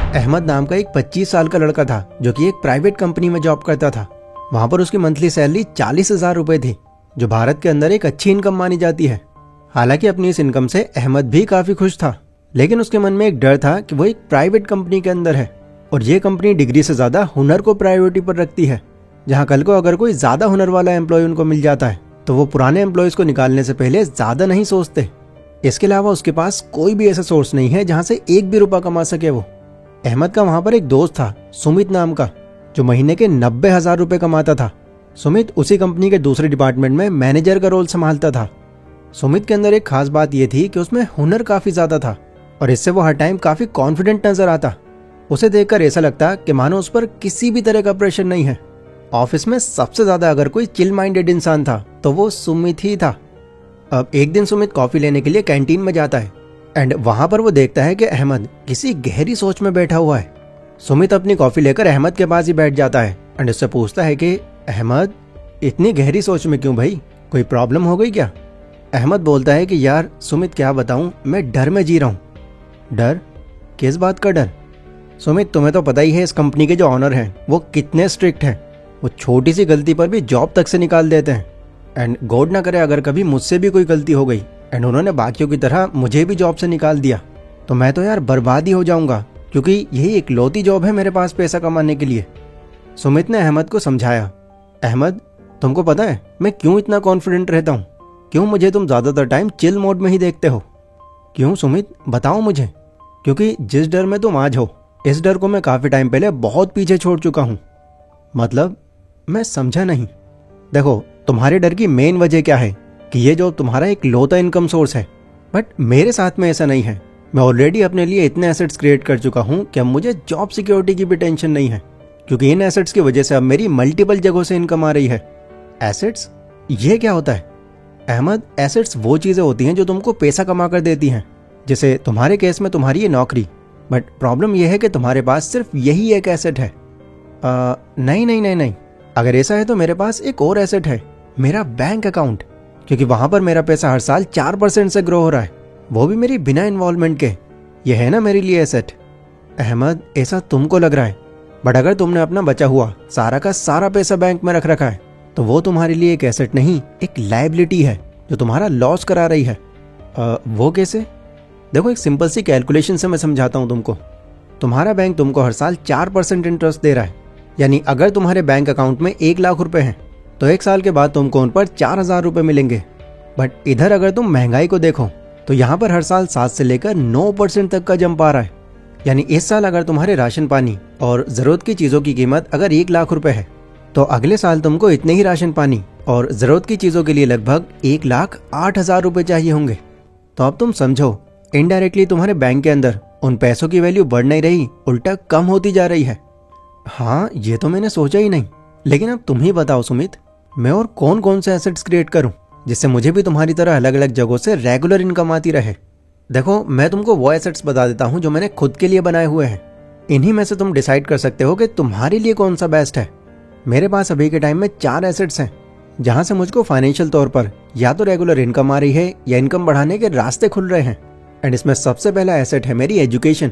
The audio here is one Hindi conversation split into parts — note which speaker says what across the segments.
Speaker 1: अहमद नाम का एक 25 साल का लड़का था जो कि एक प्राइवेट कंपनी में जॉब करता था। वहां पर उसकी मंथली सैलरी 40,000 रुपए थी, जो भारत के अंदर एक अच्छी इनकम मानी जाती है। हालांकि अपनी इस इनकम से अहमद भी काफी खुश था, लेकिन उसके मन में एक डर था कि वो एक प्राइवेट कंपनी के अंदर है और ये कंपनी डिग्री से ज्यादा हुनर को प्रायोरिटी पर रखती है। जहाँ कल को अगर कोई ज्यादा हुनर वाला एम्प्लॉय उनको मिल जाता है तो वो पुराने एम्प्लॉयज को निकालने से पहले ज्यादा नहीं सोचते। इसके अलावा उसके पास कोई भी ऐसा सोर्स नहीं है जहाँ से एक भी रुपया कमा सके वो। अहमद का वहां पर एक दोस्त था सुमित नाम का, जो महीने के 90,000 रुपए कमाता था। सुमित उसी कंपनी के दूसरे डिपार्टमेंट में मैनेजर का रोल संभालता था। सुमित के अंदर एक खास बात यह थी कि उसमें हुनर काफी ज्यादा था और इससे वो हर टाइम काफी कॉन्फिडेंट नजर आता। उसे देखकर ऐसा लगता कि मानो उस पर किसी भी तरह का प्रेशर नहीं है। ऑफिस में सबसे ज्यादा अगर कोई चिल माइंडेड इंसान था तो वो सुमित ही था। अब एक दिन सुमित कॉफी लेने के लिए कैंटीन में जाता है एंड वहां पर वो देखता है कि अहमद किसी गहरी सोच में बैठा हुआ है। सुमित अपनी कॉफी लेकर अहमद के पास ही बैठ जाता है एंड उससे पूछता है कि अहमद, इतनी गहरी सोच में क्यों भाई, कोई प्रॉब्लम हो गई क्या? अहमद बोलता है कि यार सुमित क्या बताऊं, मैं डर में जी रहा हूं। डर? किस बात का डर? सुमित, तुम्हें तो पता ही है इस कंपनी के जो ऑनर हैं वो कितने स्ट्रिक्ट हैं। वो छोटी सी गलती पर भी जॉब तक से निकाल देते हैं एंड गॉड ना करे अगर कभी मुझसे भी कोई गलती हो गई एंड उन्होंने बाकियों की तरह मुझे भी जॉब से निकाल दिया तो मैं तो यार बर्बाद ही हो जाऊंगा, क्योंकि यही इकलौती जॉब है मेरे पास पैसा कमाने के लिए। सुमित ने अहमद को समझाया, अहमद तुमको पता है मैं क्यों इतना कॉन्फिडेंट रहता हूँ? क्यों मुझे तुम ज्यादातर टाइम चिल मोड में ही देखते हो? क्यों सुमित, बताओ मुझे। क्योंकि जिस डर में तुम आज हो इस डर को मैं काफी टाइम पहले बहुत पीछे छोड़ चुका हूँ। मतलब? मैं समझा नहीं। देखो, तुम्हारे डर की मेन वजह क्या है कि ये जॉब तुम्हारा एक लौता इनकम सोर्स है, बट मेरे साथ में ऐसा नहीं है। मैं ऑलरेडी अपने लिए इतने एसेट्स क्रिएट कर चुका हूं कि अब मुझे जॉब सिक्योरिटी की भी टेंशन नहीं है, क्योंकि इन एसेट्स की वजह से अब मेरी मल्टीपल जगहों से इनकम आ रही है। एसेट्स? ये क्या होता है? अहमद, एसेट्स वो चीजें होती हैं जो तुमको पैसा कमा कर देती हैं। जैसे तुम्हारे केस में तुम्हारी ये नौकरी, बट प्रॉब्लम यह है कि तुम्हारे पास सिर्फ यही एक एसेट है। नहीं नहीं नहीं नहीं, अगर ऐसा है तो मेरे पास एक और एसेट है, मेरा बैंक अकाउंट, क्योंकि वहां पर मेरा पैसा हर साल 4% से ग्रो हो रहा है, वो भी मेरी बिना इन्वॉल्वमेंट के। ये है ना मेरे लिए एसेट। अहमद, ऐसा तुमको लग रहा है, बट अगर तुमने अपना बचा हुआ सारा का सारा पैसा बैंक में रख रखा है तो वो तुम्हारे लिए एक एसेट नहीं, एक लायबिलिटी है जो तुम्हारा लॉस करा रही है। वो कैसे? देखो, एक सिंपल सी कैलकुलेशन से मैं समझाता हूँ तुमको। तुम्हारा बैंक तुमको हर साल 4% इंटरेस्ट दे रहा है, यानी अगर तुम्हारे बैंक अकाउंट में 1 लाख रुपए हैं तो 1 साल के बाद तुमको उन पर 4,000 रुपए मिलेंगे। बट इधर अगर तुम महंगाई को देखो तो यहाँ पर हर साल 7 से लेकर 9% तक का जंप आ रहा है। यानी इस साल अगर तुम्हारे राशन पानी और जरूरत की चीजों की कीमत अगर 1 लाख रुपए है तो अगले साल तुमको इतने ही राशन पानी और जरूरत की चीजों के लिए लगभग 1,08,000 रुपए चाहिए होंगे। तो अब तुम समझो, इनडायरेक्टली तुम्हारे बैंक के अंदर उन पैसों की वैल्यू बढ़ नहीं रही, उल्टा कम होती जा रही है। हाँ, ये तो मैंने सोचा ही नहीं। लेकिन अब तुम ही बताओ सुमित, मैं और कौन कौन से एसेट्स क्रिएट करूं जिससे मुझे भी तुम्हारी तरह अलग अलग जगहों से रेगुलर इनकम आती रहे। देखो, मैं तुमको वो एसेट्स बता देता हूं जो मैंने खुद के लिए बनाए हुए हैं। इन्हीं में से तुम डिसाइड कर सकते हो कि तुम्हारे लिए कौन सा बेस्ट है। मेरे पास अभी के टाइम में 4 एसेट्स हैं जहां से मुझको फाइनेंशियल तौर पर या तो रेगुलर इनकम आ रही है या इनकम बढ़ाने के रास्ते खुल रहे हैं। एंड इसमें सबसे पहला एसेट है मेरी एजुकेशन।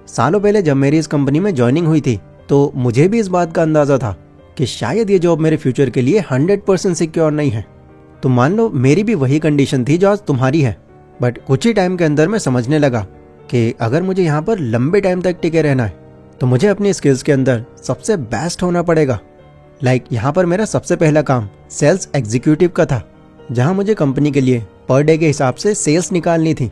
Speaker 1: सालों पहले जब मेरी इस कंपनी में ज्वाइनिंग हुई थी तो मुझे भी इस बात का अंदाजा था कि शायद ये जॉब मेरे फ्यूचर के लिए 100% सिक्योर नहीं है। तो मान लो मेरी भी वही कंडीशन थी जो आज तुम्हारी है, बट कुछ ही टाइम के अंदर मैं समझने लगा कि अगर मुझे यहाँ पर लंबे टाइम तक टिके रहना है तो मुझे अपनी स्किल्स के अंदर सबसे बेस्ट होना पड़ेगा। यहाँ पर मेरा सबसे पहला काम सेल्स एग्जीक्यूटिव का था, जहाँ मुझे कंपनी के लिए पर डे के हिसाब से सेल्स निकालनी थी।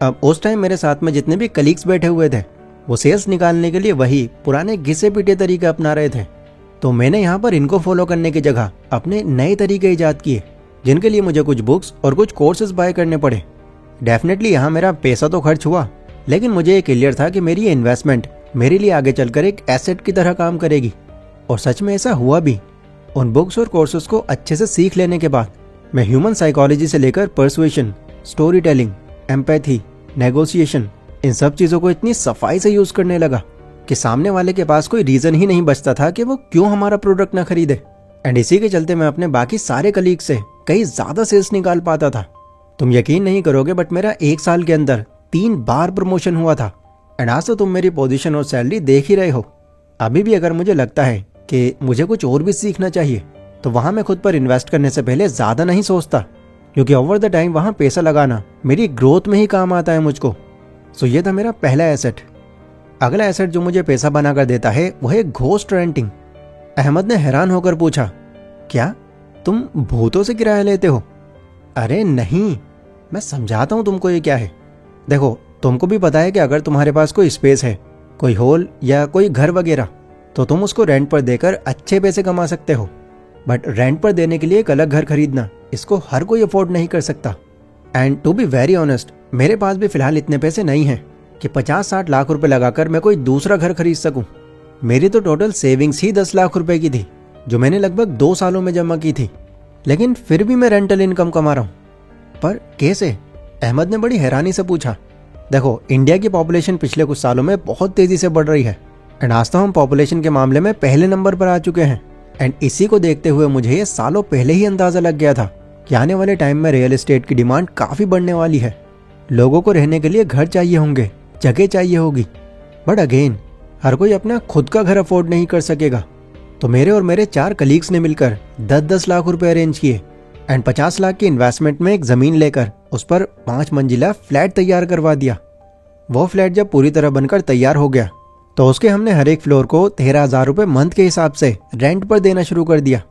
Speaker 1: अब उस टाइम मेरे साथ में जितने भी कलीग्स बैठे हुए थे वो सेल्स निकालने के लिए वही पुराने घिसे पीटे तरीके अपना रहे थे। तो मैंने यहाँ पर इनको फॉलो करने की जगह अपने नए तरीके इजाद किए, जिनके लिए मुझे कुछ बुक्स और कुछ कोर्सेज बाय करने पड़े। डेफिनेटली यहाँ मेरा पैसा तो खर्च हुआ, लेकिन मुझे ये क्लियर था कि मेरी इन्वेस्टमेंट मेरे लिए आगे चलकर एक एसेट की तरह काम करेगी। और सच में ऐसा हुआ भी। उन बुक्स और कोर्सेज को अच्छे से सीख लेने के बाद मैं ह्यूमन साइकोलॉजी से लेकर persuasion, story telling, empathy, negotiation, इन सब चीजों को इतनी सफाई से यूज करने लगा कि सामने वाले के पास कोई रीजन ही नहीं बचता था कि वो क्यों हमारा प्रोडक्ट ना खरीदे। एंड इसी के चलते मैं अपने बाकी सारे कलीग से कई ज्यादा सेल्स निकाल पाता था। तुम यकीन नहीं करोगे, बट मेरा 1 साल के अंदर 3 बार प्रमोशन हुआ था। एंड आज तो तुम मेरी पोजीशन और सैलरी देख ही रहे हो। अभी भी अगर मुझे लगता है कि मुझे कुछ और भी सीखना चाहिए तो वहाँ मैं खुद पर इन्वेस्ट करने से पहले ज़्यादा नहीं सोचता, क्योंकि ओवर द टाइम वहाँ पैसा लगाना मेरी ग्रोथ में ही काम आता है मुझको। सो ये था मेरा पहला एसेट। अगला एसेट जो मुझे पैसा बना कर देता है वो है घोस्ट रेंटिंग। अहमद ने हैरान होकर पूछा, क्या तुम भूतों से किराया लेते हो? अरे नहीं, मैं समझाता हूँ तुमको ये क्या है। देखो, तुमको भी पता है कि अगर तुम्हारे पास कोई स्पेस है, कोई हॉल या कोई घर वगैरह, तो तुम उसको रेंट पर देकर अच्छे पैसे कमा सकते हो। बट रेंट पर देने के लिए एक अलग घर खरीदना, इसको हर कोई अफोर्ड नहीं कर सकता। And to be very honest, मेरे पास भी फिलहाल इतने पैसे नहीं हैं कि 50-60 लाख रुपए लगाकर मैं कोई दूसरा घर खरीद सकूं। मेरी तो टोटल सेविंग्स ही 10 लाख रुपए की थी, जो मैंने लगभग 2 सालों में जमा की थी। लेकिन फिर भी मैं रेंटल इनकम कमा रहा हूँ। पर कैसे? अहमद ने बड़ी हैरानी से पूछा। देखो, इंडिया की पॉपुलेशन पिछले कुछ सालों में बहुत तेजी से बढ़ रही है एंड आज तो हम पॉपुलेशन के मामले में पहले नंबर पर आ चुके हैं। एंड इसी को देखते हुए मुझे ये सालों पहले ही अंदाजा लग गया था कि आने वाले टाइम में रियल एस्टेट की डिमांड काफी बढ़ने वाली है। लोगों को रहने के लिए घर चाहिए होंगे, जगह चाहिए होगी। बट अगेन, हर कोई अपना खुद का घर अफोर्ड नहीं कर सकेगा। तो मेरे और मेरे 4 कलीग्स ने मिलकर 10-10 लाख रुपए अरेंज किए एंड 50 लाख की इन्वेस्टमेंट में एक जमीन लेकर उस पर 5 मंजिला फ्लैट तैयार करवा दिया। वो फ्लैट जब पूरी तरह बनकर तैयार हो गया तो उसके हमने हर एक फ्लोर को 13,000 रुपए मंथ के हिसाब से रेंट पर देना शुरू कर दिया।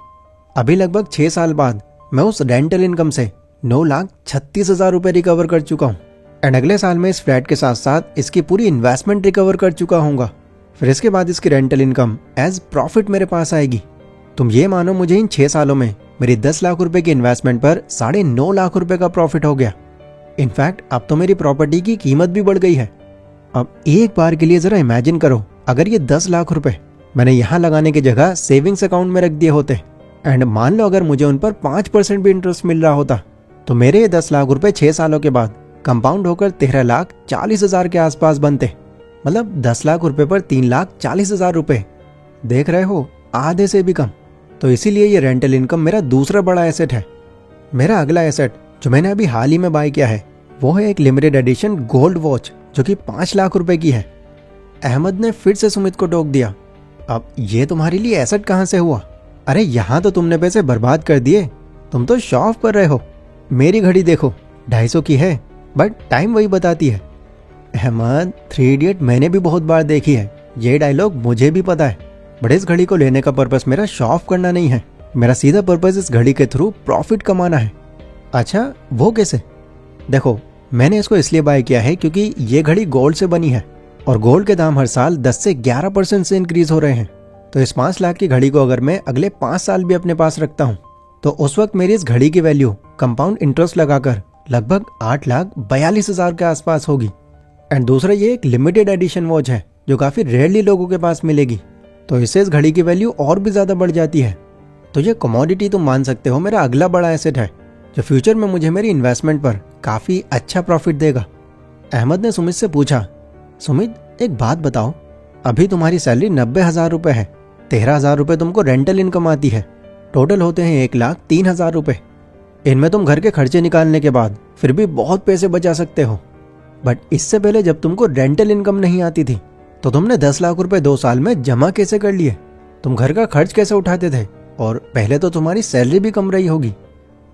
Speaker 1: अभी लगभग 6 साल बाद मैं उस रेंटल इनकम से 9,36,000 रुपए रिकवर कर चुका हूँ। एंड अगले साल में इस फ्लैट के साथ साथ इसकी पूरी इन्वेस्टमेंट रिकवर कर चुका हूँगा। फिर इसके बाद इसकी रेंटल इनकम एज प्रॉफिट मेरे पास आएगी। तुम ये मानो, मुझे इन 6 सालों में मेरी 10 लाख रुपए की इन्वेस्टमेंट पर 9.5 लाख रुपए का प्रॉफिट हो गया। इनफैक्ट अब तो मेरी प्रॉपर्टी की कीमत भी बढ़ गई है। अब एक बार के लिए जरा इमेजिन करो, अगर ये 10 लाख रुपए मैंने यहाँ लगाने की जगह सेविंग्स अकाउंट में रख दिए होते एंड मान लो अगर मुझे उन पर 5% भी इंटरेस्ट मिल रहा होता, तो मेरे ये 10 लाख रुपए 6 सालों के बाद कंपाउंड होकर 13,40,000 के आसपास बनते। मतलब 10 लाख रुपए पर 3,40,000 रुपए, देख रहे हो, आधे से भी कम। तो इसीलिए ये रेंटल इनकम मेरा दूसरा बड़ा एसेट है। मेरा अगला एसेट जो मैंने अभी हाल ही में बाय किया है वो है एक लिमिटेड एडिशन गोल्ड वॉच, जो कि 5 लाख रुपए की है। अहमद ने फिर से सुमित को टोक दिया, अब ये तुम्हारे लिए एसेट कहाँ से हुआ? अरे यहाँ तो तुमने पैसे बर्बाद कर दिए, तुम तो शो ऑफ कर रहे हो। मेरी घड़ी देखो, 250 की है, बट टाइम वही बताती है। अहमद, 3 इडियट मैंने भी बहुत बार देखी है, ये डायलॉग मुझे भी पता है। बट इस घड़ी को लेने का पर्पस मेरा शो ऑफ करना नहीं है, मेरा सीधा पर्पस इस घड़ी के थ्रू प्रॉफिट कमाना है। अच्छा, वो कैसे? देखो, मैंने इसको इसलिए बाय किया है क्योंकि ये घड़ी गोल्ड से बनी है और गोल्ड के दाम हर साल 10 से 11% से इंक्रीज हो रहे हैं। तो इस 5 लाख की घड़ी को अगर मैं अगले 5 साल भी अपने पास रखता हूँ तो उस वक्त मेरी इस घड़ी की वैल्यू कंपाउंड इंटरेस्ट लगाकर लगभग 8,42,000 के आसपास होगी। एंड दूसरा, ये एक लिमिटेड एडिशन वॉच है जो काफी रेयरली लोगों के पास मिलेगी, तो इससे इस घड़ी की वैल्यू और भी ज्यादा बढ़ जाती है। तो ये कमोडिटी तुम मान सकते हो मेरा अगला बड़ा एसेट है, जो फ्यूचर में मुझे मेरी इन्वेस्टमेंट पर काफी अच्छा प्रॉफिट देगा। अहमद ने सुमित से पूछा, सुमित एक बात बताओ, अभी तुम्हारी सैलरी 90,000 रुपए है, 13,000 रुपए तुमको रेंटल इनकम आती है, टोटल होते हैं 1,03,000 रुपए। इनमें तुम घर के खर्चे निकालने के बाद फिर भी बहुत पैसे बचा सकते हो। बट इससे पहले जब तुमको रेंटल इनकम नहीं आती थी तो तुमने 10 लाख रुपए 2 साल में जमा कैसे कर लिए? तुम घर का खर्च कैसे उठाते थे? और पहले तो तुम्हारी सैलरी भी कम रही होगी।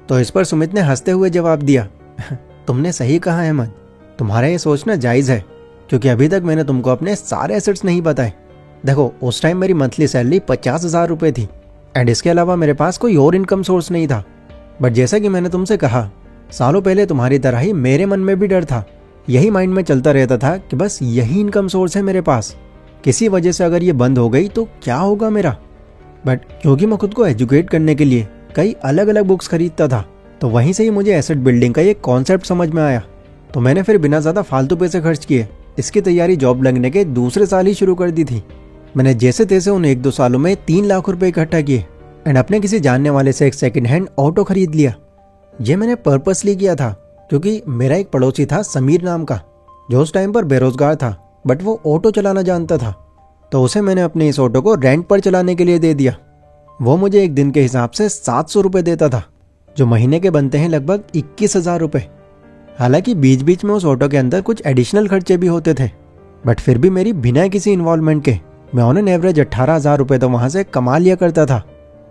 Speaker 1: तो इस पर सुमित ने हंसते हुए जवाब दिया, तुमने सही कहा अहमद, तुम्हारा ये सोचना जायज है, क्योंकि अभी तक मैंने तुमको अपने सारे एसेट्स नहीं बताए। देखो, उस टाइम मेरी मंथली सैलरी 50,000 रुपए थी एंड इसके अलावा मेरे पास कोई और इनकम सोर्स नहीं था। बट जैसा कि मैंने तुमसे कहा, सालों पहले तुम्हारी तरह ही मेरे मन में भी डर था। यही माइंड में चलता रहता था कि बस यही इनकम सोर्स है मेरे पास, किसी वजह से अगर ये बंद हो गई तो क्या होगा मेरा। बट क्योंकि मैं खुद को एजुकेट करने के लिए कई अलग अलग बुक्स खरीदता था, तो वहीं से ही मुझे एसेट बिल्डिंग का ये कॉन्सेप्ट समझ में आया। तो मैंने फिर बिना ज़्यादा फालतू पैसे खर्च किए इसकी तैयारी जॉब लगने के दूसरे साल ही शुरू कर दी थी। मैंने जैसे तैसे उन 1-2 सालों में 3 लाख रुपए इकट्ठा किए एंड अपने किसी जानने वाले से एक सेकंड हैंड ऑटो खरीद लिया। ये मैंने पर्पसली किया था क्योंकि मेरा एक पड़ोसी था समीर नाम का, जो उस टाइम पर बेरोजगार था, बट वो ऑटो चलाना जानता था। तो उसे मैंने अपने इस ऑटो को रेंट पर चलाने के लिए दे दिया। वो मुझे एक दिन के हिसाब से 700 रुपये देता था, जो महीने के बनते हैं लगभग 21,000 रुपये। हालांकि बीच बीच में उस ऑटो के अंदर कुछ एडिशनल खर्चे भी होते थे, बट फिर भी मेरी बिना किसी इन्वॉल्वमेंट के मैं ऑन एन एवरेज 18,000 रुपये तो वहाँ से कमा लिया करता था।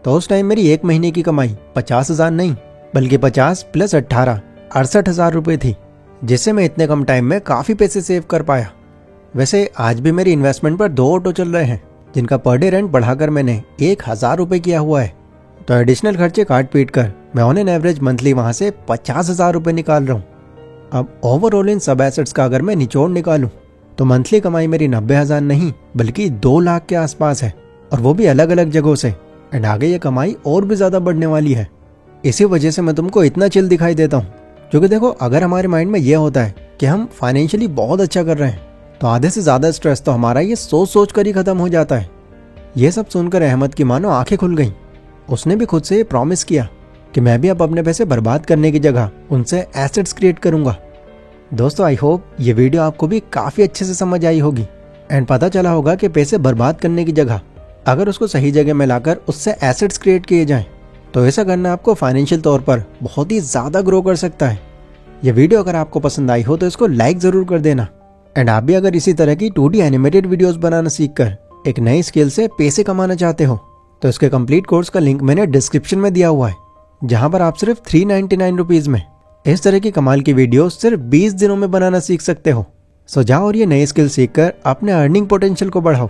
Speaker 1: तो उस टाइम मेरी एक महीने की कमाई 50,000 नहीं बल्कि 50 + 18 68,000 रुपये थी, जिससे मैं इतने कम टाइम में काफ़ी पैसे सेव कर पाया। वैसे आज भी मेरी इन्वेस्टमेंट पर 2 ऑटो चल रहे हैं जिनका पर डे रेंट बढ़ाकर मैंने 1,000 रुपये किया हुआ है। तो एडिशनल खर्चे काट पीट कर मैं ऑन एन एवरेज मंथली वहाँ से 50,000 रुपये निकाल रहा हूँ। अब ओवरऑल इन सब एसेट्स का अगर मैं निचोड़ निकालूं तो मंथली कमाई मेरी 90,000 नहीं बल्कि 2 लाख के आसपास है, और वो भी अलग अलग जगहों से। एंड आगे ये कमाई और भी ज़्यादा बढ़ने वाली है। इसी वजह से मैं तुमको इतना चिल दिखाई देता हूँ, क्योंकि देखो अगर हमारे माइंड में ये होता है कि हम फाइनेंशियली बहुत अच्छा कर रहे हैं तो आधे से ज़्यादा स्ट्रेस तो हमारा ये सोच सोच कर ही ख़त्म हो जाता है। ये सब सुनकर अहमद की मानो आंखें खुल गईं। उसने भी खुद से ये प्रॉमिस किया कि मैं भी अब अपने पैसे बर्बाद करने की जगह उनसे एसेट्स क्रिएट करूंगा। दोस्तों आई होप ये वीडियो आपको भी काफ़ी अच्छे से समझ आई होगी एंड पता चला होगा कि पैसे बर्बाद करने की जगह अगर उसको सही जगह में लाकर उससे एसेट्स क्रिएट किए जाएं तो ऐसा करना आपको फाइनेंशियल तौर पर बहुत ही ज़्यादा ग्रो कर सकता है। ये वीडियो अगर आपको पसंद आई हो तो इसको लाइक ज़रूर कर देना। एंड आप भी अगर इसी तरह की 2D एनिमेटेड वीडियोस बनाना सीखकर एक नई स्किल से पैसे कमाना चाहते हो तो इसके कंप्लीट कोर्स का लिंक मैंने डिस्क्रिप्शन में दिया हुआ है, जहां पर आप सिर्फ 399 रुपीज़ में इस तरह की कमाल की वीडियो सिर्फ 20 दिनों में बनाना सीख सकते हो। सो जाओ और ये नई स्किल सीखकर अपने अर्निंग पोटेंशियल को बढ़ाओ।